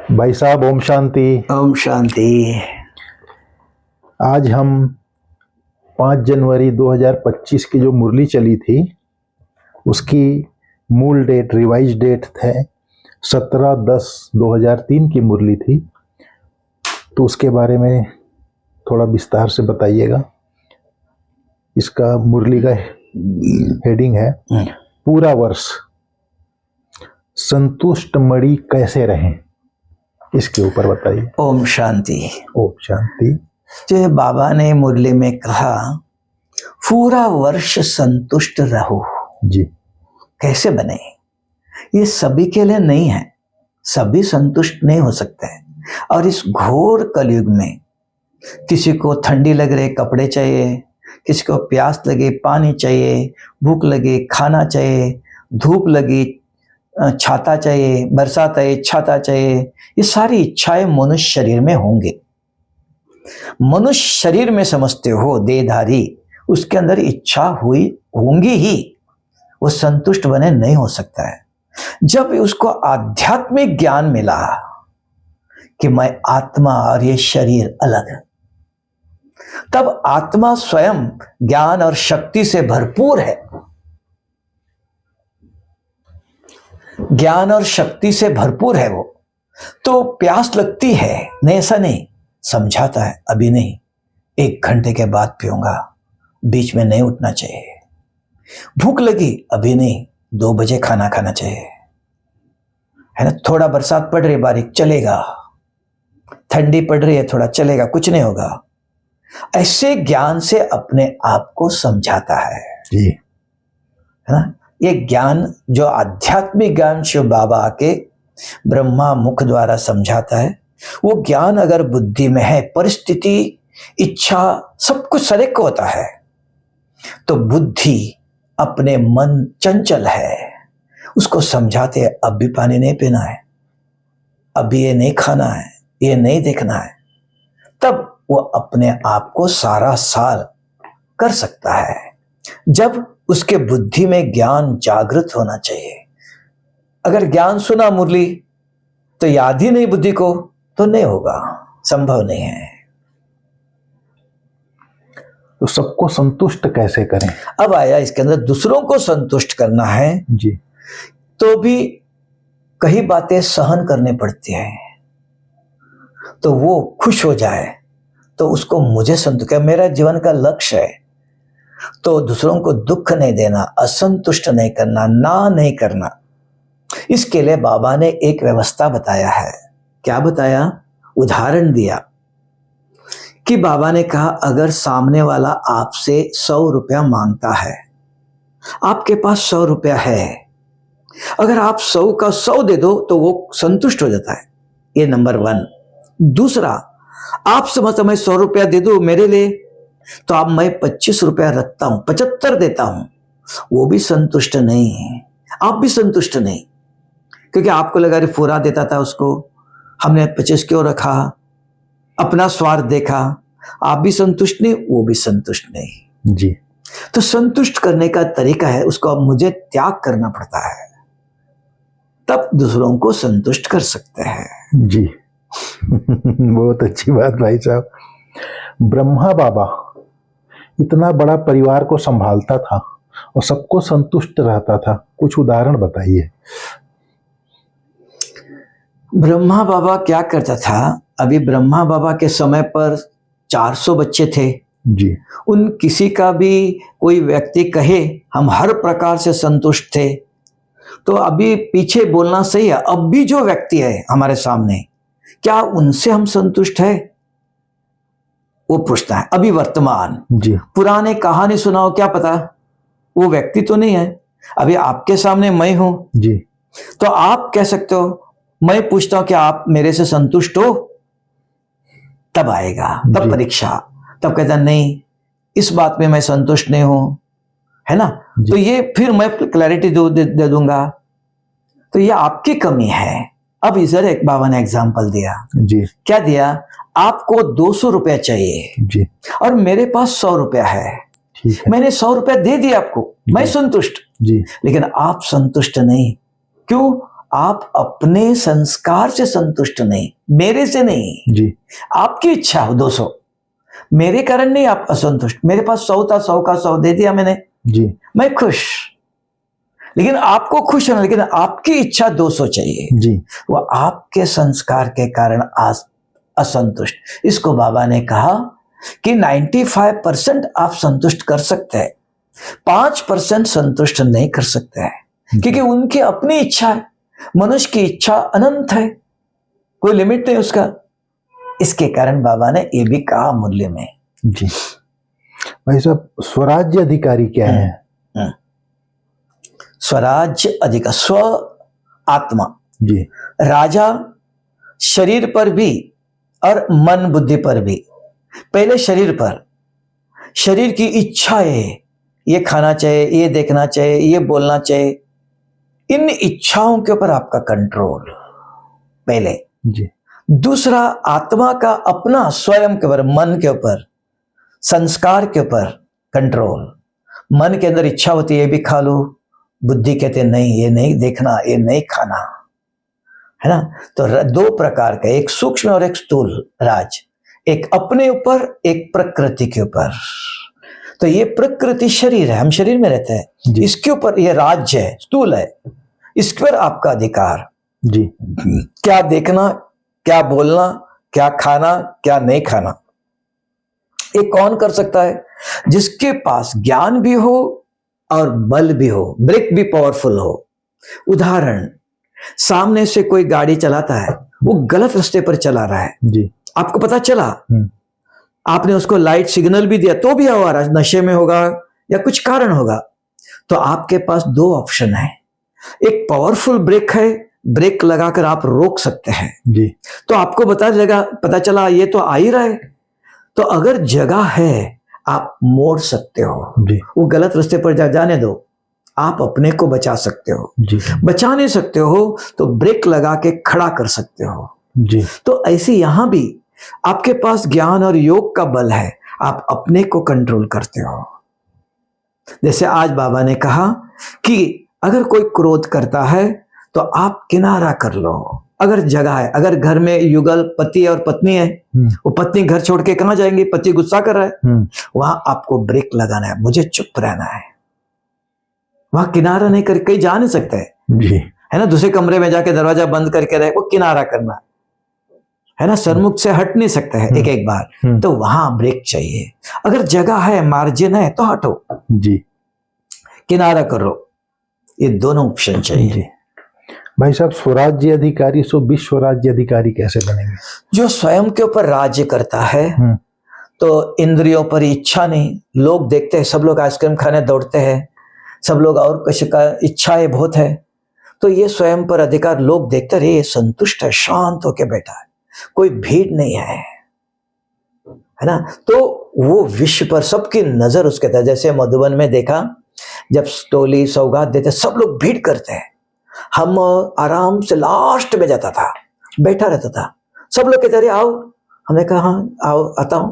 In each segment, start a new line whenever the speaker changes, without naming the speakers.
भाई साहब, ओम शांति।
ओम शांति।
आज हम 5 जनवरी 2025 की जो मुरली चली थी उसकी मूल डेट, रिवाइज डेट थे 17/10/2003 की मुरली थी। तो उसके बारे में थोड़ा विस्तार से बताइएगा। इसका मुरली का हेडिंग है पूरा वर्ष संतुष्ट मणि कैसे रहें, इसके ऊपर बताइए।
ओम शांति।
ओम शांति।
जो बाबा ने मुरली में कहा पूरा वर्ष संतुष्ट रहो,
जी,
कैसे बने? ये सभी के लिए नहीं है, सभी संतुष्ट नहीं हो सकते हैं। और इस घोर कलयुग में किसी को ठंडी लग रही कपड़े चाहिए, किसी को प्यास लगे पानी चाहिए, भूख लगे खाना चाहिए, धूप लगी छाता चाहिए, बरसात आई छाता चाहिए। ये सारी इच्छाएं मनुष्य शरीर में होंगे। मनुष्य शरीर में समझते हो देहधारी, उसके अंदर इच्छा हुई होंगी ही, वो संतुष्ट बने नहीं हो सकता है। जब उसको आध्यात्मिक ज्ञान मिला कि मैं आत्मा और ये शरीर अलग है, तब आत्मा स्वयं ज्ञान और शक्ति से भरपूर है। ज्ञान और शक्ति से भरपूर है वो। तो प्यास लगती है, नहीं ऐसा नहीं, समझाता है अभी नहीं, 1 घंटे के बाद पीऊंगा, बीच में नहीं उठना चाहिए। भूख लगी, अभी नहीं, 2 बजे खाना खाना चाहिए, है ना। थोड़ा बरसात पड़ रही बारीक, चलेगा। ठंडी पड़ रही है, थोड़ा चलेगा, कुछ नहीं होगा। ऐसे ज्ञान से अपने आप को समझाता है
जी,
है ना। ये ज्ञान जो आध्यात्मिक ज्ञान शिव बाबा के ब्रह्मा मुख द्वारा समझाता है, वो ज्ञान अगर बुद्धि में है, परिस्थिति इच्छा सब कुछ सरेक होता है, तो बुद्धि अपने मन चंचल है, उसको समझाते हैं अब भी पानी नहीं पीना है, अभी ये नहीं खाना है, ये नहीं देखना है, तब वो अपने आप को सारा साल कर सकता है। जब उसके बुद्धि में ज्ञान जागृत होना चाहिए। अगर ज्ञान सुना मुरली तो याद ही नहीं बुद्धि को, तो नहीं होगा, संभव नहीं है।
तो सबको संतुष्ट कैसे करें?
अब आया इसके अंदर दूसरों को संतुष्ट करना है
जी,
तो भी कई बातें सहन करनी पड़ती है। तो वो खुश हो जाए तो उसको मुझे संतुष्ट, मेरा जीवन का लक्ष्य है, तो दूसरों को दुख नहीं देना, असंतुष्ट नहीं करना, ना नहीं करना। इसके लिए बाबा ने एक व्यवस्था बताया है। क्या बताया? उदाहरण दिया कि बाबा ने कहा अगर सामने वाला आपसे 100 रुपया मांगता है, आपके पास 100 रुपया है, अगर आप 100 का 100 दे दो तो वो संतुष्ट हो जाता है। ये नंबर 1। दूसरा, आप समझते मैं 100 रुपया दे दो मेरे लिए, तो अब मैं 25 रुपया रखता हूं, 75 देता हूं, वो भी संतुष्ट नहीं है, आप भी संतुष्ट नहीं, क्योंकि आपको लगा अरे पूरा देता था उसको, हमने 25 क्यों रखा, अपना स्वार्थ देखा। आप भी संतुष्ट नहीं, वो भी संतुष्ट नहीं
जी।
तो संतुष्ट करने का तरीका है, उसको अब मुझे त्याग करना पड़ता है, तब दूसरों को संतुष्ट कर सकते हैं।
जी बहुत अच्छी बात भाई साहब। ब्रह्मा बाबा इतना बड़ा परिवार को संभालता था और सबको संतुष्ट रहता था, कुछ उदाहरण बताइए।
ब्रह्मा बाबा क्या करता था? अभी ब्रह्मा बाबा के समय पर 400 बच्चे थे
जी,
उन किसी का भी कोई व्यक्ति कहे हम हर प्रकार से संतुष्ट थे, तो अभी पीछे बोलना सही है, अब भी जो व्यक्ति है हमारे सामने, क्या उनसे हम संतुष्ट है? वो पूछता है। अभी वर्तमान
जी,
पुराने कहानी सुनाओ, क्या पता वो व्यक्ति तो नहीं है, अभी आपके सामने मैं हूं,
जी,
तो आप कह सकते हो। मैं पूछता हूं कि आप मेरे से संतुष्ट हो, तब आएगा, तब
जी,
परीक्षा, तब कहता नहीं इस बात में मैं संतुष्ट नहीं हूं, है ना। तो ये फिर मैं क्लैरिटी दे दूंगा, तो ये आपकी कमी है। अब इधर एक बाबा ने एग्जाम्पल दिया।
जी,
क्या दिया? आपको 200 रुपया चाहिए
जी,
और मेरे पास 100 रुपया है,
ठीक है,
मैंने 100 रुपया दे दिया आपको, मैं संतुष्ट,
जी,
लेकिन आप संतुष्ट नहीं। क्यों? आप अपने संस्कार से संतुष्ट नहीं, मेरे से नहीं,
जी
आपकी इच्छा हो 200, मेरे कारण नहीं आप असंतुष्ट। मेरे पास 100 था, 100 का 100 दे दिया मैंने,
जी
मैं खुश। लेकिन आपको खुश होना, लेकिन आपकी इच्छा 200 चाहिए,
जी
वो आपके संस्कार के कारण आज असंतुष्ट। इसको बाबा ने कहा कि 95% आप संतुष्ट कर सकते हैं, 5% संतुष्ट नहीं कर सकते हैं, क्योंकि उनकी अपनी इच्छा है। मनुष्य की इच्छा अनंत है, कोई लिमिट नहीं उसका। इसके कारण बाबा ने ये भी कहा मूल्य में।
जी भाई साहब, स्वराज्य अधिकारी क्या है?
स्वराज्य अधिकार, स्व आत्मा।
जी
राजा शरीर पर भी और मन बुद्धि पर भी। पहले शरीर पर, शरीर की इच्छाएं, ये खाना चाहिए, ये देखना चाहिए, ये बोलना चाहिए, इन इच्छाओं के ऊपर आपका कंट्रोल पहले।
जी
दूसरा, आत्मा का अपना स्वयं के ऊपर, मन के ऊपर, संस्कार के ऊपर कंट्रोल। मन के अंदर इच्छा होती है ये भी खा लो, बुद्धि कहते नहीं, ये नहीं देखना, ये नहीं खाना, है ना। तो दो प्रकार का, एक सूक्ष्म और एक स्थूल राज, एक अपने ऊपर, एक प्रकृति के ऊपर। तो ये प्रकृति शरीर है, हम शरीर में रहते हैं,
जी।
इसके ऊपर ये राज्य है, स्थूल है, इसके पर आपका अधिकार।
जी
क्या देखना, क्या बोलना, क्या खाना, क्या नहीं खाना, ये कौन कर सकता है? जिसके पास ज्ञान भी हो और बल भी हो, ब्रेक भी पावरफुल हो। उदाहरण, सामने से कोई गाड़ी चलाता है, वो गलत रास्ते पर चला रहा है,
जी
आपको पता चला, आपने उसको लाइट सिग्नल भी दिया तो भी आवारा, नशे में होगा या कुछ कारण होगा। तो आपके पास दो ऑप्शन है, एक पावरफुल ब्रेक है, ब्रेक लगाकर आप रोक सकते हैं।
जी
तो आपको पता चला ये तो आ ही रहा है, तो अगर जगह है आप मोड़ सकते हो,
जी
वो गलत रास्ते पर जाने दो, आप अपने को बचा सकते हो।
जी
बचा नहीं सकते हो तो ब्रेक लगा के खड़ा कर सकते हो।
जी
तो ऐसे यहां भी आपके पास ज्ञान और योग का बल है, आप अपने को कंट्रोल करते हो। जैसे आज बाबा ने कहा कि अगर कोई क्रोध करता है तो आप किनारा कर लो, अगर जगह है। अगर घर में युगल पति और पत्नी है, वो पत्नी घर छोड़ के कहां जाएंगे, पति गुस्सा कर रहा है, वहां आपको ब्रेक लगाना है, मुझे चुप रहना है, वहां किनारा नहीं कर, कहीं जा नहीं सकते,
जी
है ना। दूसरे कमरे में जाके दरवाजा बंद करके रहे, वो किनारा करना है ना, सन्मुख से हट नहीं सकते हैं एक एक बार, तो वहां ब्रेक चाहिए। अगर जगह है, मार्जिन है, तो हटो,
जी
किनारा करो, ये दोनों ऑप्शन चाहिए।
जी भाई साहब, स्वराज्य अधिकारी सो विश्व राज्य अधिकारी कैसे बनेंगे?
जो स्वयं के ऊपर राज्य करता है, तो इंद्रियों पर इच्छा नहीं। लोग देखते हैं, सब लोग आइसक्रीम खाने दौड़ते हैं, सब लोग और कुछ का इच्छाएं बहुत है, तो ये स्वयं पर अधिकार, लोग देखते रहे, ये संतुष्ट है, शांत होके बैठा है, कोई भीड़ नहीं है ना। तो वो विश्व पर सबकी नजर उसके था। जैसे मधुबन में देखा, जब टोली सौगात देते सब लोग भीड़ करते हैं, हम आराम से लास्ट में जाता था, बैठा रहता था, सब लोग कहते रहे आओ, हमने कहा हाँ आओ, आता हूं,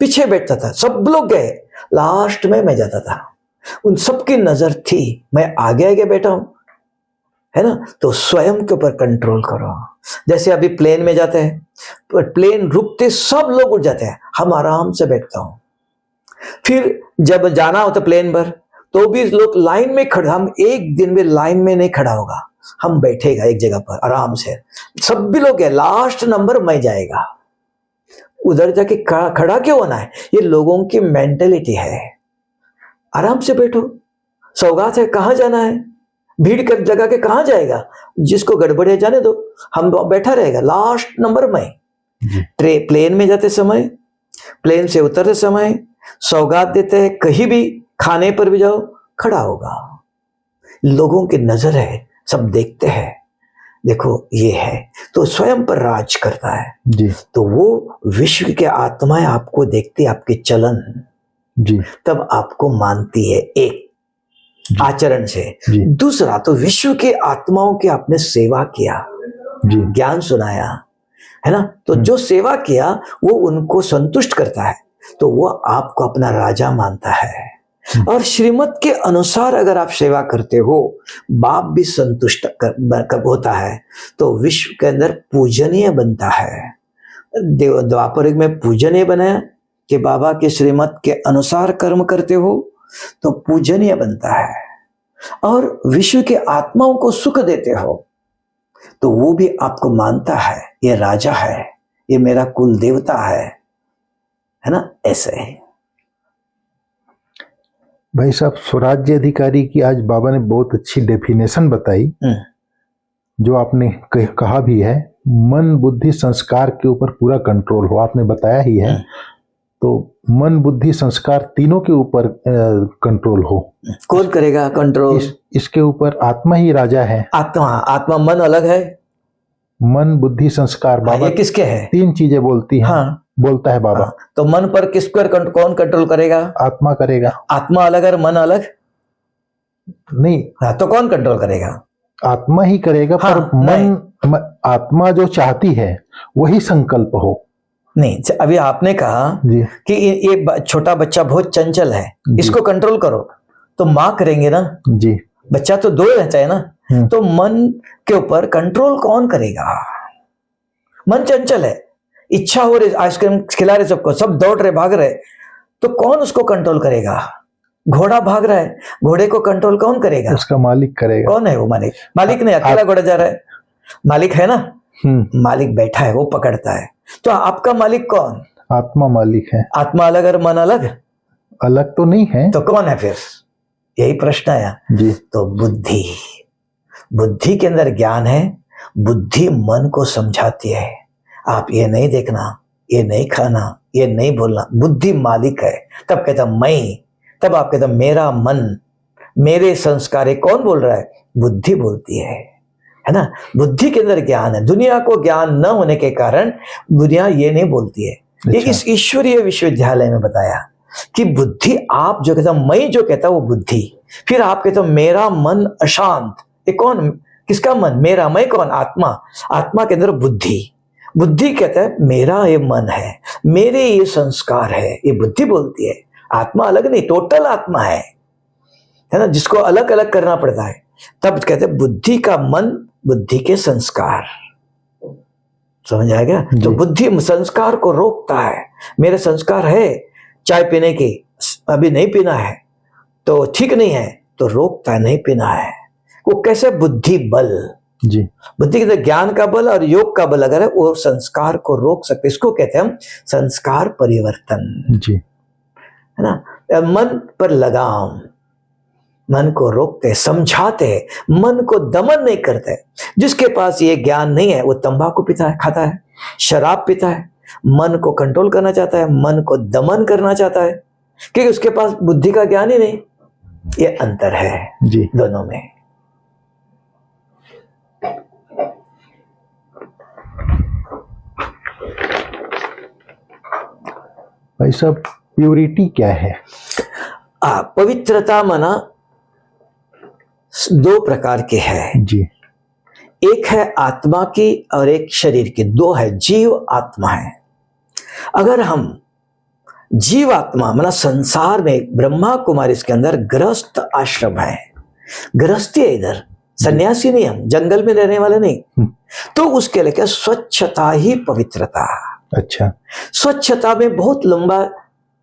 पीछे बैठता था, सब लोग गए, लास्ट में मैं जाता था, उन सबकी नजर थी, मैं आगे आगे बैठा हूं, है ना। तो स्वयं के ऊपर कंट्रोल करो। जैसे अभी प्लेन में जाते हैं, प्लेन रुकते सब लोग उठ जाते हैं, हम आराम से बैठता हूं। फिर जब जाना होता प्लेन पर, तो भी लोग लाइन में खड़े, हम एक दिन में लाइन में नहीं खड़ा होगा, हम बैठेगा एक जगह पर आराम से, सब भी लोग है, लास्ट नंबर मैं जाएगा, उधर जाके खड़ा क्यों होना है, ये लोगों की मेंटेलिटी है। आराम से बैठो, सौगात है, कहां जाना है, भीड़ कर जगह के कहां जाएगा, जिसको गड़बड़ है जाने दो, हम बैठा रहेगा, लास्ट नंबर में। प्लेन में जाते समय, प्लेन से उतरते समय, सौगात देते हैं, कहीं भी खाने पर भी जाओ, खड़ा होगा, लोगों की नजर है, सब देखते हैं, देखो ये है, तो स्वयं पर राज करता है
जी
तो वो विश्व के आत्माएं आपको देखती, आपके चलन,
जी
तब आपको मानती है, एक आचरण से।
जी
दूसरा, तो विश्व के आत्माओं की आपने सेवा किया,
जी
ज्ञान सुनाया, है ना, तो जो सेवा किया वो उनको संतुष्ट करता है, तो वो आपको अपना राजा मानता है। और श्रीमत के अनुसार अगर आप सेवा करते हो, बाप भी संतुष्ट होता है, तो विश्व के अंदर पूजनीय बनता है। द्वापर युग में पूजनीय बनाया कि बाबा के श्रीमत के अनुसार कर्म करते हो तो पूजनीय बनता है, और विश्व के आत्माओं को सुख देते हो तो वो भी आपको मानता है, ये राजा है, ये मेरा कुल देवता है ना। ऐसे है
भाई साहब, स्वराज्य अधिकारी की आज बाबा ने बहुत अच्छी डेफिनेशन बताई, जो आपने कहा भी है, मन बुद्धि संस्कार के ऊपर पूरा कंट्रोल हो, आपने बताया ही है। तो मन बुद्धि संस्कार तीनों के ऊपर कंट्रोल हो।
कौन करेगा कंट्रोल?
इसके ऊपर आत्मा ही राजा है।
आत्मा मन अलग है,
मन बुद्धि संस्कार बाबा
ये किसके है?
तीन चीजें बोलती हैं। बोलता है बाबा।
तो मन पर किसको कौन कंट्रोल करेगा?
आत्मा करेगा।
आत्मा अलग और मन अलग
नहीं।
तो कौन कंट्रोल करेगा?
आत्मा ही करेगा। पर मन, आत्मा जो चाहती है वही संकल्प हो।
नहीं, अभी आपने कहा कि ये छोटा बच्चा बहुत चंचल है, इसको कंट्रोल करो, तो माँ करेंगे ना जी। बच्चा तो दो रहता है ना, तो मन के ऊपर कंट्रोल कौन करेगा? मन चंचल है, इच्छा हो रही, आइसक्रीम खिला रहे सबको, सब दौड़ रहे, भाग रहे, तो कौन उसको कंट्रोल करेगा? घोड़ा भाग रहा है, घोड़े को कंट्रोल कौन करेगा?
उसका मालिक करेगा।
कौन है वो मालिक? मालिक नहीं, अकेला घोड़ा जा रहा है, मालिक है ना, मालिक बैठा है, वो पकड़ता है। तो आपका मालिक कौन? आत्मा
मालिक है।
आत्मा अलग और मन अलग?
अलग तो नहीं है।
तो कौन है फिर? यही प्रश्न आया जी। तो बुद्धि, बुद्धि के अंदर ज्ञान है, बुद्धि मन को समझाती है, आप ये नहीं देखना, ये नहीं खाना, ये नहीं बोलना, बुद्धि मालिक है। तब कहता मैं, तब आप कहते मेरा मन, मेरे संस्कार, कौन बोल रहा है? बुद्धि बोलती है ना। बुद्धि के अंदर ज्ञान है। दुनिया को ज्ञान न होने के कारण दुनिया ये नहीं बोलती है। ये इस ईश्वरीय विश्वविद्यालय में बताया कि बुद्धि, आप जो कहता मैं जो कहता वो बुद्धि, फिर आप कहते मेरा मन अशांत, ये कौन? किसका मन? मेरा। मैं कौन? आत्मा। आत्मा के अंदर बुद्धि, बुद्धि कहता है मेरा ये मन है, मेरे ये संस्कार है, ये बुद्धि बोलती है। आत्मा अलग नहीं, टोटल आत्मा है ना, जिसको अलग अलग करना पड़ता है। तब कहते हैं बुद्धि का मन, बुद्धि के संस्कार। समझ आएगा? तो बुद्धि संस्कार को रोकता है। मेरे संस्कार है चाय पीने की, अभी नहीं पीना है तो ठीक नहीं है, तो रोकता है, नहीं पीना है। वो कैसे? बुद्धि बल जी। बुद्धि के ज्ञान का बल और योग का बल अगर है, वो संस्कार को रोक सकते। इसको कहते हैं हम संस्कार परिवर्तन जी, है ना। मन पर लगाम, मन को रोकते, समझाते, मन को दमन नहीं करते। जिसके पास ये ज्ञान नहीं है वो तंबाकू पीता है, खाता है, शराब पीता है, मन को कंट्रोल करना चाहता है, मन को दमन करना चाहता है, क्योंकि उसके पास बुद्धि का ज्ञान ही नहीं। ये अंतर है जी दोनों में।
भाई साहब, प्योरिटी क्या है?
पवित्रता माना दो प्रकार के है जी। एक है आत्मा की और एक शरीर की, दो है, जीव आत्मा है। अगर हम जीव आत्मा माना संसार में, ब्रह्मा कुमारी इसके अंदर गृहस्थ आश्रम है, गृहस्थी है, इधर सन्यासी नहीं, हम जंगल में रहने वाले नहीं, तो उसके लिए क्या? स्वच्छता ही पवित्रता। अच्छा, स्वच्छता में बहुत लंबा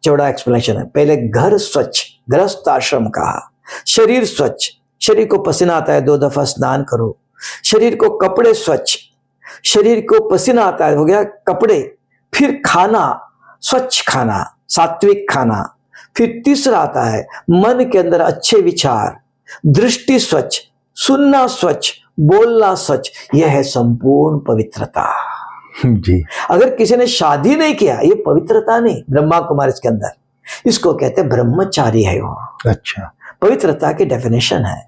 चौड़ा एक्सप्लेनेशन है। पहले घर स्वच्छ, गृहस्थ आश्रम कहा, शरीर स्वच्छ, शरीर को पसीना आता है 2 दफा स्नान करो, शरीर को कपड़े स्वच्छ, शरीर को पसीना आता है, हो गया कपड़े, फिर खाना स्वच्छ, खाना सात्विक खाना, फिर तीसरा आता है मन के अंदर अच्छे विचार, दृष्टि स्वच्छ, सुनना स्वच्छ, बोलना स्वच्छ। यह है संपूर्ण पवित्रता जी। अगर किसी ने शादी नहीं किया, ये पवित्रता नहीं। ब्रह्मा कुमारी इसके अंदर, इसको कहते हैं ब्रह्मचारी है वो। अच्छा, पवित्रता की डेफिनेशन है।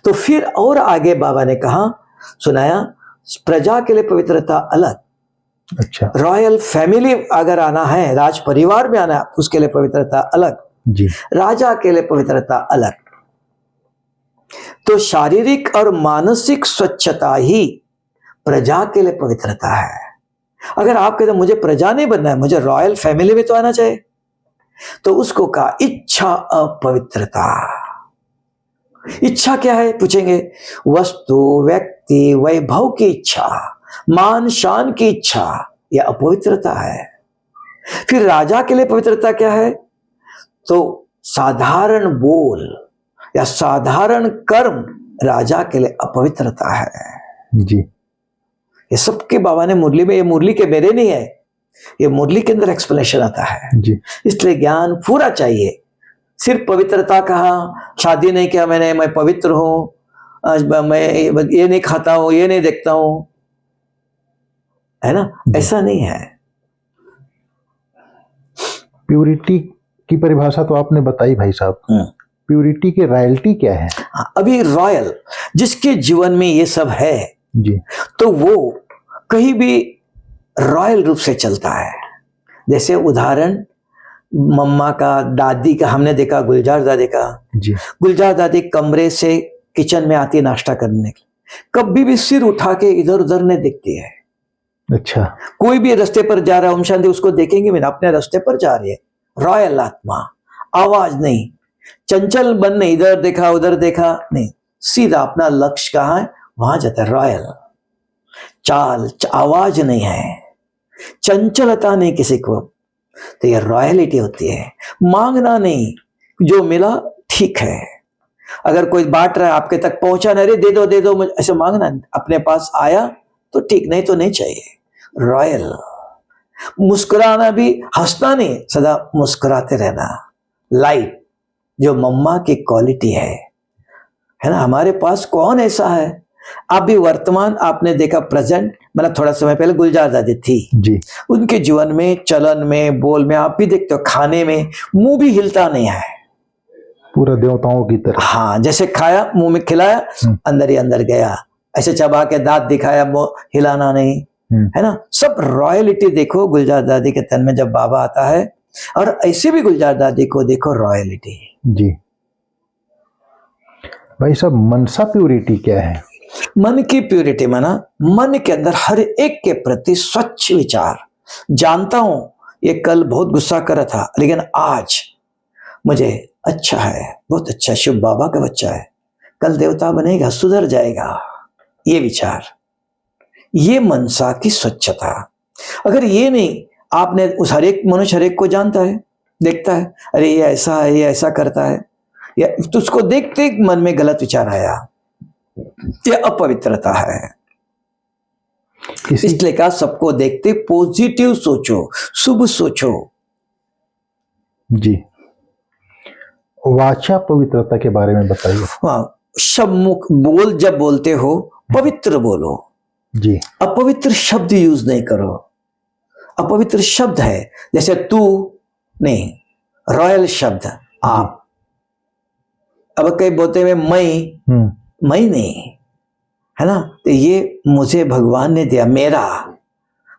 तो फिर और आगे बाबा ने कहा, सुनाया, प्रजा के लिए पवित्रता अलग। अच्छा, रॉयल फैमिली अगर आना है, राज परिवार में आना है, उसके लिए पवित्रता अलग जी। राजा के लिए पवित्रता अलग। तो शारीरिक और मानसिक स्वच्छता ही प्रजा के लिए पवित्रता है। अगर आप कहते मुझे प्रजा नहीं बनना है, मुझे रॉयल फैमिली में तो आना चाहिए, तो उसको कहा इच्छा अपवित्रता। इच्छा क्या है पूछेंगे? वस्तु, व्यक्ति, वैभव की इच्छा, मान शान की इच्छा, यह अपवित्रता है। फिर राजा के लिए पवित्रता क्या है? तो साधारण बोल या साधारण कर्म राजा के लिए अपवित्रता है।
जी।
ये सबके बाबा ने मुरली में, ये मुरली के मेरे नहीं है, ये मुरली के अंदर एक्सप्लेनेशन आता है।
जी।
इसलिए ज्ञान पूरा चाहिए। सिर्फ पवित्रता कहा, शादी नहीं किया मैंने, मैं पवित्र हूं, आज मैं ये नहीं खाता हूं, ये नहीं देखता हूं, है ना? ऐसा नहीं है।
प्यूरिटी की परिभाषा तो आपने बताई भाई साहब। प्यूरिटी की रॉयल्टी क्या है?
अभी रॉयल जिसके जीवन में ये सब है
जी,
तो वो कहीं भी रॉयल रूप से चलता है। जैसे उदाहरण मम्मा का, दादी का, हमने देखा गुलजार दादी का।
जी,
गुलजार दादी कमरे से किचन में आती नाश्ता करने के, कभी भी सिर उठा के इधर उधर नहीं देखती है।
अच्छा।
कोई भी रास्ते पर जा रहा है, ओम शांति उसको देखेंगे, मैंने अपने रास्ते पर जा रही है, रॉयल आत्मा, आवाज नहीं, चंचल बन नहीं, इधर देखा उधर देखा नहीं, सीधा अपना लक्ष्य कहाँ है वहां जाता है। रॉयल चाल, आवाज नहीं है, चंचलता नहीं किसी को, तो ये रॉयलिटी होती है। मांगना नहीं, जो मिला ठीक है। अगर कोई बांट रहा है आपके तक पहुंचा ना, रे दे दो दे दो, मुझे ऐसे मांगना, अपने पास आया तो ठीक, नहीं तो नहीं चाहिए। रॉयल मुस्कुराना भी, हंसना नहीं, सदा मुस्कुराते रहना। लाइट जो मम्मा की क्वालिटी है ना। हमारे पास कौन ऐसा है? आप भी वर्तमान आपने देखा, प्रेजेंट, मतलब थोड़ा समय पहले गुलजार दादी थी
जी,
उनके जीवन में, चलन में, बोल में, आप भी देखते हो, खाने में मुंह भी हिलता नहीं है,
पूरा देवताओं की तरह।
हाँ, जैसे खाया मुंह में खिलाया अंदर ही अंदर गया, ऐसे चबा के दांत दिखाया, हिलाना नहीं, है ना। सब रॉयलिटी देखो गुलजार दादी के तन में जब बाबा आता है, और ऐसे भी गुलजार दादी को देखो रॉयलिटी।
जी भाई साहब, मनसा प्यूरिटी क्या है?
मन की प्यूरिटी माना मन के अंदर हर एक के प्रति स्वच्छ विचार। जानता हूं ये कल बहुत गुस्सा कर रहा था, लेकिन आज मुझे अच्छा है, बहुत अच्छा, शिव बाबा का बच्चा है, कल देवता बनेगा, सुधर जाएगा, ये विचार, ये मनसा की स्वच्छता। अगर ये नहीं, आपने उस हर एक मनुष्य हर एक को जानता है, देखता है, अरे ये ऐसा है, ये ऐसा करता है, या तो उसको देखते मन में गलत विचार आया, ये अपवित्रता है। इसलिए कहा सबको देखते पॉजिटिव सोचो, शुभ सोचो।
जी। वाचा पवित्रता के बारे में बताइए।
हाँ, शब्द बोल जब बोलते हो पवित्र बोलो
जी।
अपवित्र शब्द यूज नहीं करो। अपवित्र शब्द है जैसे तू नहीं, रॉयल शब्द आप। अब कई बोलते हुए मैं नहीं, है ना, तो ये मुझे भगवान ने दिया, मेरा,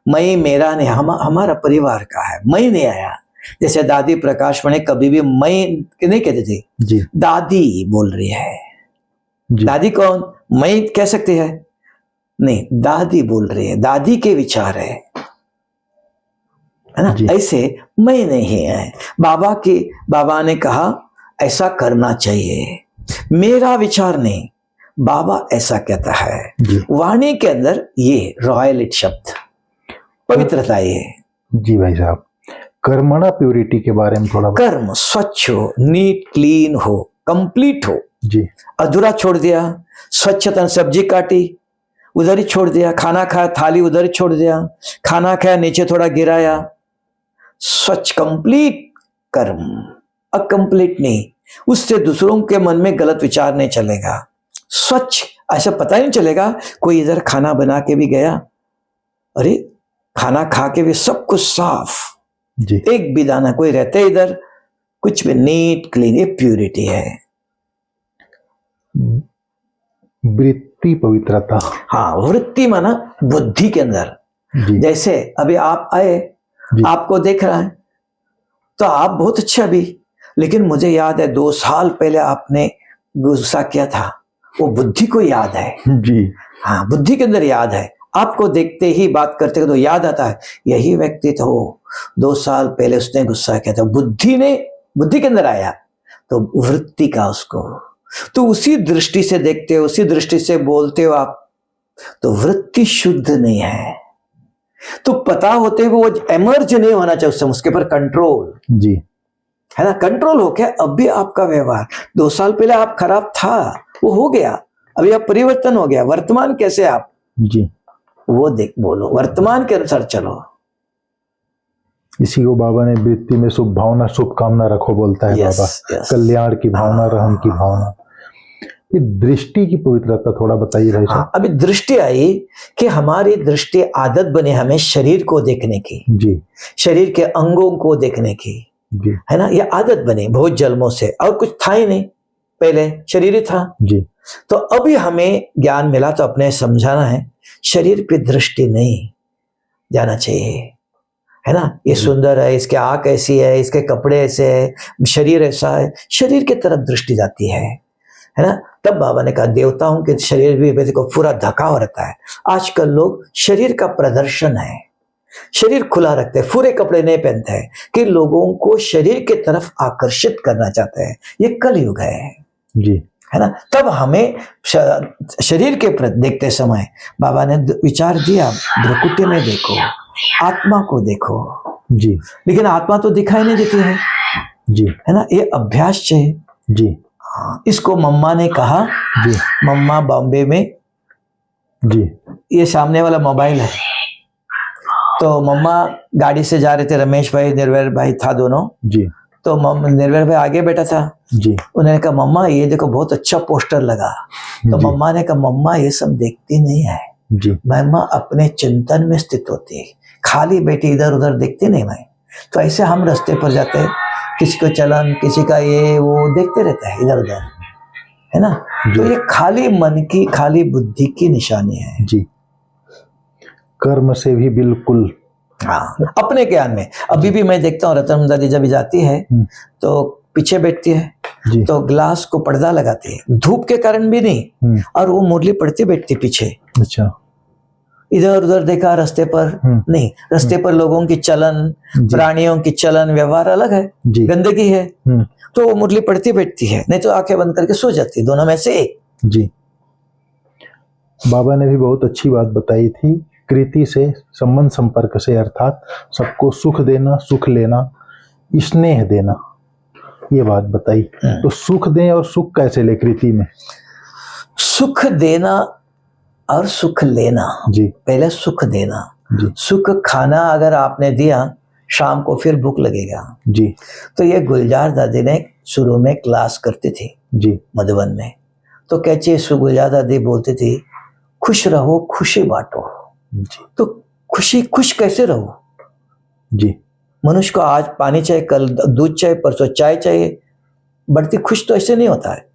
मैं मेरा नहीं, हमारा परिवार का है, मैं नहीं आया। जैसे दादी प्रकाश मणि कभी भी मैं नहीं कहती थी जी, दादी बोल रही है जी। दादी कौन? मैं कह सकती है नहीं, दादी बोल रही है, दादी के विचार है ना। ऐसे मैं नहीं है, बाबा ने कहा ऐसा करना चाहिए, मेरा विचार नहीं, बाबा ऐसा कहता है। वाणी के अंदर ये रॉयलिटी शब्द, पवित्रता ये। जी भाई साहब,
कर्मणा प्यूरिटी के बारे में थोड़ा।
कर्म स्वच्छ हो, नीट क्लीन हो, कंप्लीट हो जी। अधूरा छोड़ दिया, स्वच्छता, सब्जी काटी उधर ही छोड़ दिया, खाना खाया थाली उधर ही छोड़ दिया, खाना खाया नीचे थोड़ा गिराया, स्वच्छ कंप्लीट कर्म। अकंप्लीट नहीं, उससे दूसरों के मन में गलत विचार नहीं चलेगा। स्वच्छ, ऐसा पता ही नहीं चलेगा कोई इधर खाना बना के भी गया, अरे खाना खा के भी सब कुछ साफ जी, एक भी दाना कोई रहते इधर, कुछ भी नीट क्लीन, ये प्यूरिटी है।
वृत्ति पवित्रता।
हाँ, वृत्ति माना बुद्धि के अंदर जी। जैसे अभी आप आए, आपको देख रहा है तो आप बहुत अच्छा भी, लेकिन मुझे याद है 2 साल पहले आपने गुस्सा किया था, वो बुद्धि को याद है जी। हाँ, बुद्धि के अंदर याद है, आपको देखते ही बात करते तो याद आता है यही व्यक्ति तो 2 साल पहले उसने गुस्सा किया था, बुद्धि के अंदर आया तो वृत्ति का उसको, तो उसी दृष्टि से देखते हो, उसी दृष्टि से बोलते हो आप, तो वृत्ति शुद्ध नहीं है। तो पता होते हुए वो एमर्ज नहीं होना चाहिए उस समय, उसके ऊपर कंट्रोल
जी
है ना, कंट्रोल हो गया। अब भी आपका व्यवहार 2 साल पहले आप खराब था, वो हो गया, अभी आप परिवर्तन हो गया, वर्तमान कैसे आप
जी,
वो देख बोलो, वर्तमान के अनुसार चलो।
इसी को बाबा ने वृत्ति में शुभ भावना शुभ कामना रखो बोलता है
Yes,
बाबा,
yes.
कल्याण की भावना, रहम की भावना। ये दृष्टि की पवित्रता थोड़ा बताइए भाई साहब।
अभी दृष्टि आई कि हमारी दृष्टि आदत बने हमें शरीर को देखने की,
जी
शरीर के अंगों को देखने की,
जी
है ना, ये आदत बनी बहुत जन्मों से, और कुछ था ही नहीं, पहले शरीर ही था।
जी
तो अभी हमें ज्ञान मिला तो अपने समझाना है शरीर पे दृष्टि नहीं जाना चाहिए, है ना, ये सुंदर है, इसके आंख ऐसी है, इसके कपड़े ऐसे है, शरीर ऐसा है, शरीर की तरफ दृष्टि जाती है ना। तब बाबा ने कहा देवताओं के शरीर भी देखो पूरा ढका हो रहता है। आजकल लोग शरीर का प्रदर्शन है, शरीर खुला रखते हैं, पूरे कपड़े नहीं पहनते हैं कि लोगों को शरीर की तरफ आकर्षित करना चाहते हैं। ये कलयुग
जी
है ना। तब हमें शरीर के प्रति देखते समय बाबा ने विचार दिया भ्रुकुटी में देखो, आत्मा को देखो
जी,
लेकिन आत्मा तो दिखाई नहीं देती है
जी
है ना, ये अभ्यास चाहिए।
जी
इसको मम्मा ने कहा,
जी
मम्मा बॉम्बे में,
जी
ये सामने वाला मोबाइल है, तो मम्मा गाड़ी से जा रहे थे, रमेश भाई निर्वैर भाई था दोनों,
जी
तो निर्वैर भाई आगे बैठा था,
जी
उन्होंने कहा मम्मा ये देखो बहुत अच्छा पोस्टर लगा, तो
जी
मम्मा ने कहा मम्मा ये सब देखती नहीं है,
जी
मम्मा अपने चिंतन में स्थित होती है, खाली बेटी इधर उधर देखती नहीं मैं। तो ऐसे हम रास्ते पर जाते हैं, किसी को चलन, किसी का ये वो देखते रहता है इधर उधर, है ना, तो ये खाली मन की, खाली बुद्धि की निशानी है।
जी, कर्म से भी बिल्कुल,
हाँ, अपने ज्ञान में अभी भी मैं देखता हूँ रतन दादी जब जाती है तो पीछे बैठती है, तो ग्लास को पर्दा लगाती है, धूप के कारण भी नहीं, और वो मुरली पढ़ती बैठती पीछे। अच्छा, इधर उधर देखा रास्ते पर नहीं, रास्ते पर लोगों की चलन, प्राणियों की चलन व्यवहार अलग है, गंदगी है, तो वो मुरली पढ़ती बैठती है, नहीं तो आंखें बंद करके सो जाती, दोनों में से एक।
जी, बाबा ने भी बहुत अच्छी बात बताई थी, कृति से, संबंध संपर्क से, अर्थात सबको सुख देना, सुख लेना, स्नेह देना, ये बात बताई। तो सुख दें और सुख कैसे ले कृति में?
सुख देना और सुख लेना
जी,
पहले सुख देना
जी,
सुख खाना अगर आपने दिया शाम को फिर भूख लगेगा
जी।
तो ये गुलजार दादी ने शुरू में क्लास करती थी
जी,
मधुबन में, तो कहती गुलजार दादी बोलती थी खुश रहो खुशी बांटो।
जी,
तो खुश कैसे रहो?
जी,
मनुष्य को आज पानी चाहिए, कल दूध चाहिए, परसों चाय चाहिए, बढ़ती खुश तो ऐसे नहीं होता है।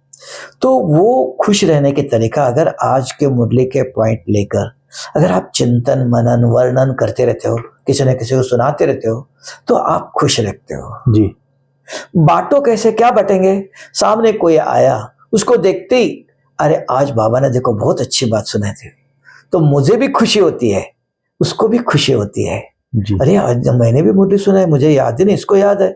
तो वो खुश रहने के तरीका अगर आज के मुरली के पॉइंट लेकर अगर आप चिंतन मनन वर्णन करते रहते हो, किसी न किसी को सुनाते रहते हो, तो आप खुश रहते हो।
जी,
बांटो कैसे, क्या बांटेंगे? सामने कोई आया, उसको देखते ही अरे आज बाबा ने देखो बहुत अच्छी बात सुनाई थी, तो मुझे भी खुशी होती है, उसको भी खुशी होती है। अरे आज मैंने भी मुरली सुना है, मुझे याद ही नहीं, इसको याद है,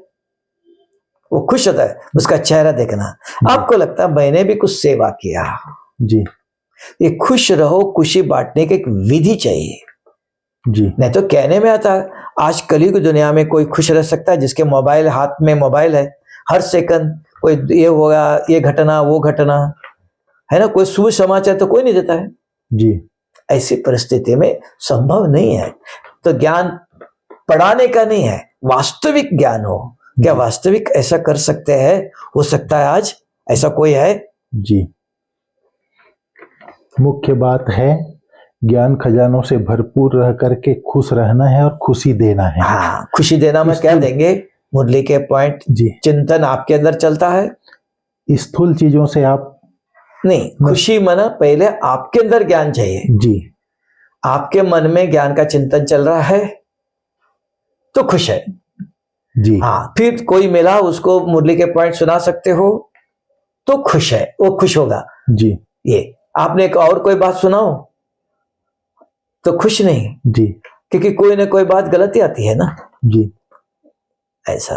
वो खुश होता है, उसका चेहरा देखना, आपको लगता है मैंने भी कुछ सेवा किया।
जी,
ये खुश रहो, खुशी बांटने की एक विधि चाहिए।
जी,
नहीं तो कहने में आता है आज कलयुग दुनिया में कोई खुश रह सकता है जिसके मोबाइल हाथ में मोबाइल है, हर सेकंड कोई ये होगा, ये घटना वो घटना, है ना, कोई शुभ समाचार तो कोई नहीं देता है
जी,
ऐसी परिस्थिति में संभव नहीं है। तो ज्ञान पढ़ाने का नहीं है, वास्तविक ज्ञान हो। क्या वास्तविक ऐसा कर सकते हैं? हो सकता है आज ऐसा कोई है?
जी, मुख्य बात है ज्ञान खजानों से भरपूर रह करके खुश रहना है और खुशी देना है।
हाँ, खुशी देना में क्या देंगे? मुरली के पॉइंट,
जी,
चिंतन आपके अंदर चलता है,
स्थूल चीजों से आप
नहीं, खुशी मना पहले आपके अंदर ज्ञान चाहिए।
जी,
आपके मन में ज्ञान का चिंतन चल रहा है तो खुश है।
जी,
हाँ, फिर कोई मिला उसको मुरली के पॉइंट सुना सकते हो तो खुश है, वो खुश होगा।
जी,
ये आपने एक और कोई बात सुनाओ, तो खुश नहीं,
जी
क्योंकि कोई ना कोई बात गलत ही आती है ना,
जी।
ऐसा।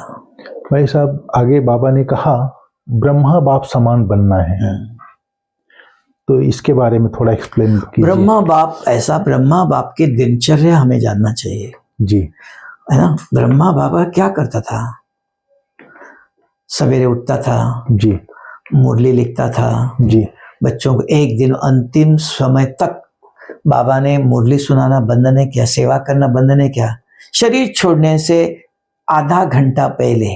भाई साहब आगे बाबा ने कहा ब्रह्मा बाप समान बनना है, तो इसके बारे में थोड़ा एक्सप्लेन कीजिए।
ब्रह्मा बाप, ऐसा ब्रह्मा बाप की दिनचर्या हमें जानना चाहिए,
जी
है ना। ब्रह्मा बाबा क्या करता था? सवेरे उठता था,
जी
मुरली लिखता था,
जी
बच्चों को एक दिन अंतिम समय तक बाबा ने मुरली सुनाना बंद नहीं किया, सेवा करना बंद नहीं किया। शरीर छोड़ने से आधा घंटा पहले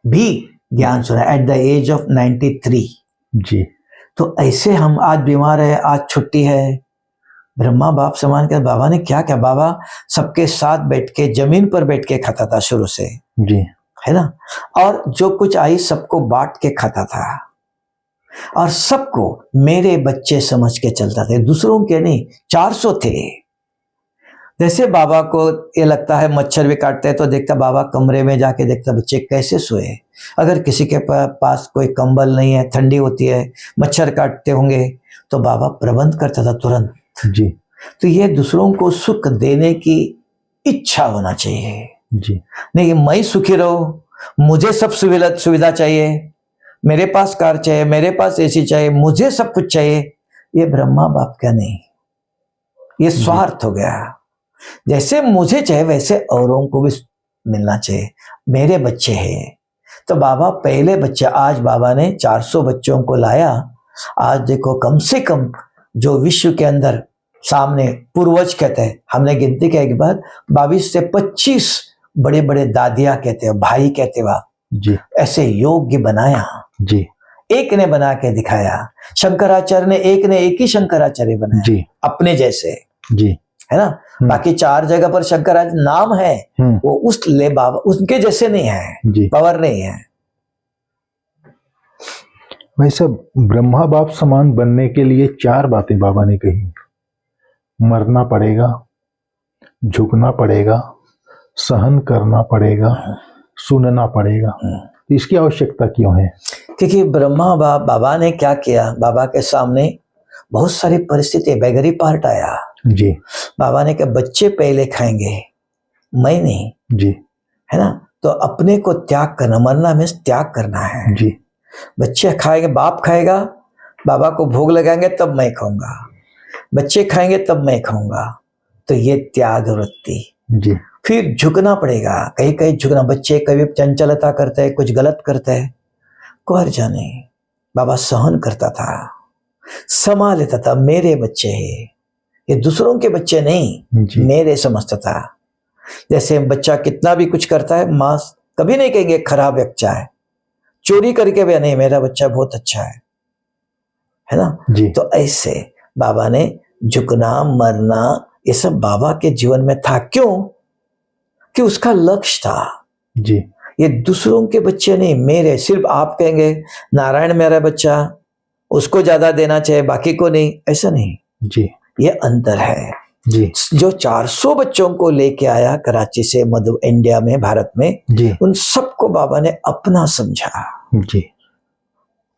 भी ज्ञान सुना, एट द एज ऑफ 93।
जी
तो ऐसे हम आज बीमार है, आज छुट्टी है, ब्रह्मा बाप समान कर बाबा ने क्या क्या, बाबा सबके साथ बैठ के जमीन पर बैठ के खाता था शुरू से,
जी
है ना। और जो कुछ आई सबको बांट के खाता था, और सबको मेरे बच्चे समझ के चलता था, दूसरों के नहीं। 400 थे। जैसे बाबा को ये लगता है मच्छर भी काटते हैं, तो देखता बाबा कमरे में जाके देखता बच्चे कैसे सोए। अगर किसी के पास कोई कंबल नहीं है, ठंडी होती है, मच्छर काटते होंगे, तो बाबा प्रबंध करता था तुरंत।
जी
तो ये दूसरों को सुख देने की इच्छा होना चाहिए,
जी
नहीं मैं सुखी रहूं, मुझे सब सुविधा चाहिए, मेरे पास कार चाहिए, मेरे पास एसी चाहिए, मुझे सब कुछ चाहिए, ये ब्रह्मा बाप का नहीं, ये स्वार्थ हो गया। जैसे मुझे चाहिए वैसे औरों को भी मिलना चाहिए। मेरे बच्चे हैं तो बाबा पहले बच्चे, आज बाबा ने 400 बच्चों को लाया। आज देखो कम से कम जो विश्व के अंदर सामने पूर्वज कहते हैं, हमने गिनती किया एक बार 22 से 25 बड़े बड़े दादिया कहते हैं, भाई कहते हैं,
जी
ऐसे योग्य बनाया।
जी
एक ने बना के दिखाया, शंकराचार्य ने एक ही शंकराचार्य बनाया
जी
अपने जैसे,
जी
है ना। बाकी 4 जगह पर शंकराचार्य नाम है, वो उस ले बाबा उनके जैसे नहीं है,
जी।
पावर नहीं है।
वैसे ब्रह्मा बाप समान बनने के लिए 4 बातें बाबा ने कही। मरना पड़ेगा, झुकना पड़ेगा, सहन करना पड़ेगा, सुनना पड़ेगा। तो इसकी आवश्यकता क्यों है?
क्योंकि ब्रह्मा बाबा ने क्या किया, बाबा के सामने बहुत सारी परिस्थिति, बेगरी पार्ट आया
जी।
बाबा ने कहा बच्चे पहले खाएंगे, मैं नहीं,
जी
है ना। तो अपने को त्याग करना, मरना में त्याग करना है।
जी
बच्चे खाएंगे, बाप खाएगा, बाबा को भोग लगाएंगे तब मैं खाऊंगा, बच्चे खाएंगे तब मैं खाऊंगा। तो ये त्याग वृत्ति।
जी
फिर झुकना पड़ेगा, कहीं कहीं झुकना, बच्चे कभी चंचलता करते हैं, कुछ गलत करते हैं, कोई जाने, बाबा सहन करता था, समा लेता था, मेरे बच्चे हैं, ये दूसरों के बच्चे नहीं,
जी।
मेरे समझता था। जैसे बच्चा कितना भी कुछ करता है, माँ कभी नहीं कहेंगे खराब बच्चा है, चोरी करके भी नहीं मेरा बच्चा बहुत अच्छा है ना।
जी
तो ऐसे बाबा ने झुकना, मरना, ये सब बाबा के जीवन में था। क्यों? कि उसका लक्ष्य था,
जी
ये दूसरों के बच्चे नहीं, मेरे। सिर्फ आप कहेंगे नारायण मेरा बच्चा, उसको ज्यादा देना चाहिए, बाकी को नहीं, ऐसा नहीं।
जी
ये अंतर है।
जी
जो 400 बच्चों को लेके आया कराची से मध्य इंडिया में, भारत में,
जी
उन सबको बाबा ने अपना समझा,
जी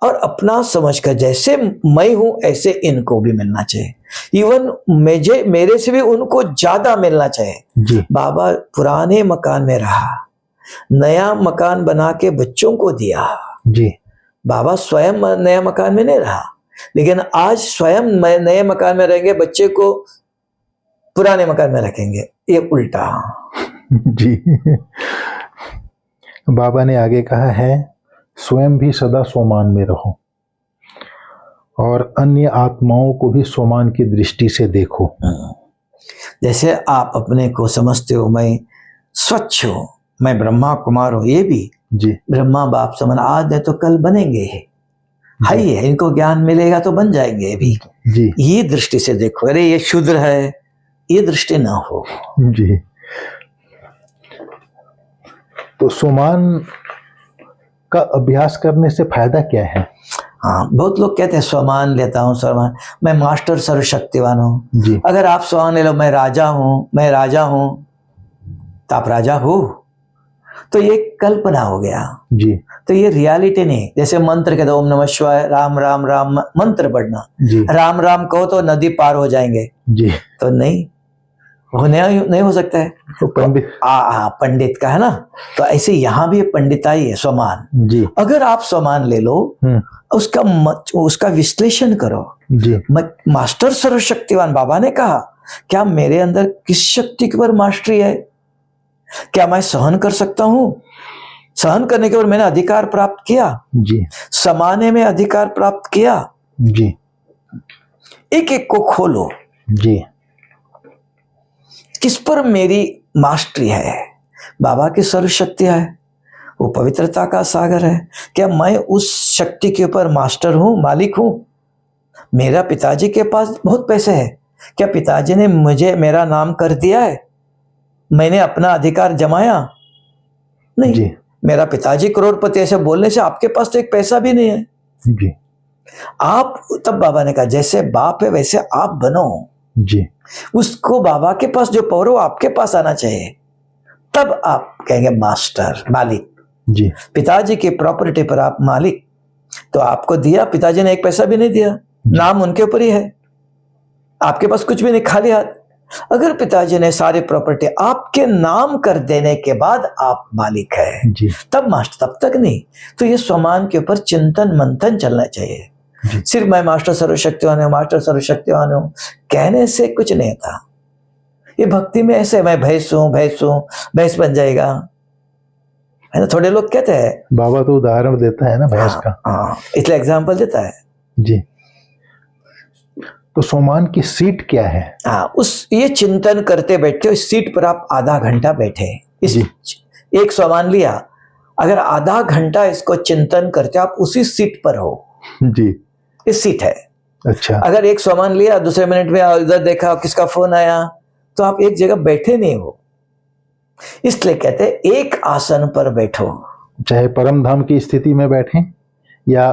और अपना समझकर जैसे मैं हूं ऐसे इनको भी मिलना चाहिए। इवन मेरे से भी उनको ज्यादा मिलना चाहिए।
जी
बाबा पुराने मकान में रहा, नया मकान बना के बच्चों को दिया।
जी
बाबा स्वयं नया मकान में नहीं रहा, लेकिन आज स्वयं नए मकान में रहेंगे, बच्चे को पुराने मकान में रखेंगे, ये उल्टा।
जी। बाबा ने आगे कहा है स्वयं भी सदा सोमान में रहो और अन्य आत्माओं को भी सोमान की दृष्टि से देखो।
जैसे आप अपने को समझते हो मैं स्वच्छ हूं, मैं ब्रह्मा कुमार हूं, ये भी
जी
ब्रह्मा बाप समान आज है तो कल बनेंगे, है ही है, इनको ज्ञान मिलेगा तो बन जाएंगे ये भी।
जी
ये दृष्टि से देखो, अरे ये शूद्र है, ये दृष्टि ना हो।
जी। तो सोमान का अभ्यास करने से फायदा क्या है?
हाँ, बहुत लोग कहते हैं स्वमान लेता हूँ, स्वमान, मैं मास्टर सर्वशक्तिवान हूँ।
जी
अगर आप स्वमान ले लो, मैं राजा हूँ, मैं राजा हूँ, तो आप राजा हो, तो ये कल्पना हो गया।
जी
तो ये रियलिटी नहीं। जैसे मंत्र कहते ओम नमः शिवाय, राम राम राम, मंत्र पढ़ना,
जी
राम राम कहो तो नदी पार हो जाएंगे,
जी
तो नहीं, नहीं हो सकता है।
तो पंडित,
पंडित का है ना, तो ऐसे यहाँ भी पंडिताई है, स्वमान।
जी
अगर आप स्वमान ले लो, उसका विश्लेषण करो।
जी
मास्टर सर्वशक्तिवान बाबा ने कहा, क्या मेरे अंदर किस शक्ति के ऊपर मास्टरी है? क्या मैं सहन कर सकता हूं? सहन करने के बाद मैंने अधिकार प्राप्त किया,
जी
समाने में अधिकार प्राप्त किया।
जी
एक एक को खोलो,
जी
किस पर मेरी मास्टरी है? बाबा की सर्वशक्तियां है, वो पवित्रता का सागर है। क्या मैं उस शक्ति के ऊपर मास्टर हूं, मालिक हूं? मेरा पिताजी के पास बहुत पैसे है, क्या पिताजी ने मुझे मेरा नाम कर दिया है? मैंने अपना अधिकार जमाया? नहीं
जी
मेरा पिताजी करोड़पति, ऐसे बोलने से आपके पास तो एक पैसा भी नहीं है।
जी
आप, तब बाबा ने कहा जैसे बाप है वैसे आप बनो।
जी
उसको बाबा के पास जो पावर हो आपके पास आना चाहिए, तब आप कहेंगे मास्टर, मालिक।
जी
पिताजी की प्रॉपर्टी पर आप मालिक, तो आपको दिया, पिताजी ने एक पैसा भी नहीं दिया, नाम उनके ऊपर ही है, आपके पास कुछ भी नहीं, खाली हाथ। अगर पिताजी ने सारी प्रॉपर्टी आपके नाम कर देने के बाद आप मालिक है,
जी
तब मास्टर, तब तक नहीं। तो ये स्वमान के ऊपर चिंतन मंथन चलना चाहिए। सिर्फ मैं मास्टर सर्वशक्तिवान हूं, मास्टर सर्वशक्तिवान हूं कहने से कुछ नहीं था। ये भक्ति में ऐसे, मैं भैंस हूं, भैंस बन जाएगा, है ना। थोड़े लोग कहते हैं,
बाबा तो उदाहरण देता है ना भैंस का,
इसलिए एग्जाम्पल देता है।
जी। तो सोमान की सीट क्या है?
ये चिंतन करते बैठते हो, इस सीट पर आप आधा घंटा बैठे, इस एक सोमान लिया, अगर आधा घंटा इसको चिंतन करते आप उसी सीट पर हो।
जी,
इस सीट है।
अच्छा,
अगर एक सामान लिया, दूसरे मिनट में इधर देखा किसका फोन आया, तो आप एक जगह बैठे नहीं हो। इसलिए कहते हैं एक आसन पर बैठो,
चाहे परम धाम की स्थिति में बैठे या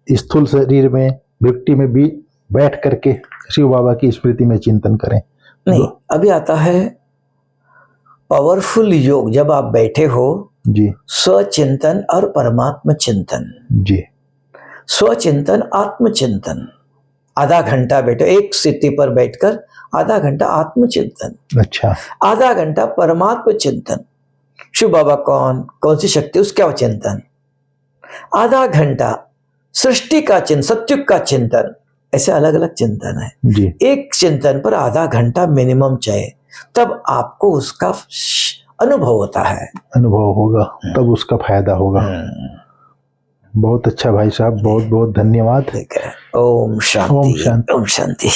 स्थूल शरीर में विपटी में भी बैठ करके शिव बाबा की स्मृति में चिंतन करें।
नहीं, अभी आता है पावरफुल योग, जब आप बैठे हो
जी,
स्वचिंतन और परमात्मा चिंतन।
जी,
स्वचिंतन, आत्मचिंतन, आधा घंटा बैठो, एक स्थिति पर बैठकर आधा घंटा आत्मचिंतन,
अच्छा,
आधा घंटा परमात्मा चिंतन, शिव बाबा कौन सी शक्ति, उसका चिंतन, आधा घंटा सृष्टि का चिंतन, सत्युग का चिंतन, ऐसे अलग अलग चिंतन है
जी,
एक चिंतन पर आधा घंटा मिनिमम चाहिए, तब आपको उसका अनुभव होता है,
अनुभव होगा, तब उसका फायदा होगा। बहुत अच्छा भाई साहब, बहुत बहुत धन्यवाद।
ठीक है। ओम शांति,
ओम शांति।
ओम शांति।